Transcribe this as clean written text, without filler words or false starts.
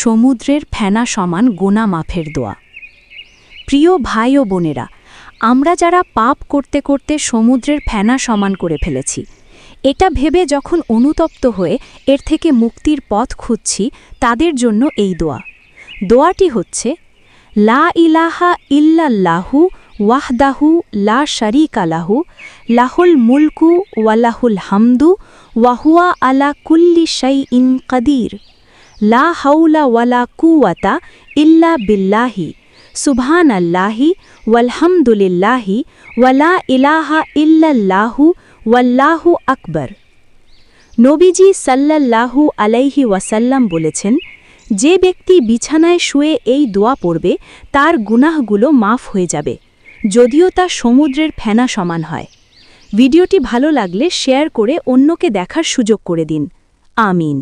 সমুদ্রের ফেনা সমান গোনা মাফের দোয়া। প্রিয় ভাই ও বোনেরা, আমরা যারা পাপ করতে করতে সমুদ্রের ফেনা সমান করে ফেলেছি, এটা ভেবে যখন অনুতপ্ত হয়ে এর থেকে মুক্তির পথ খুঁজছি, তাদের জন্য এই দোয়াটি হচ্ছে, লা ইলাহা ইল্লাল্লাহু ওয়াহদাহু লা শারীকা লাহু লাহুল মুলকু ওয়া লাহুল হামদু ওয়া হুয়া আলা কুল্লি শাইইন কাদির, লা হাওলা ওয়ালা কুওয়াতা ইল্লা বিল্লাহি, সুবহানাল্লাহি ওয়ালহামদুলিল্লাহি ওয়া লা ইলাহা ইল্লাল্লাহু ওয়াল্লাহু আকবার। নবীজি সাল্লাল্লাহু আলাইহি ওয়াসাল্লাম বলেছেন, যে ব্যক্তি বিছানায় শুয়ে এই দোয়া পড়বে তার গুনাহগুলো মাফ হয়ে যাবে, যদিও তা সমুদ্রের ফেনা সমান হয়। ভিডিওটি ভালো লাগলে শেয়ার করে অন্যকে দেখার সুযোগ করে দিন। আমিন।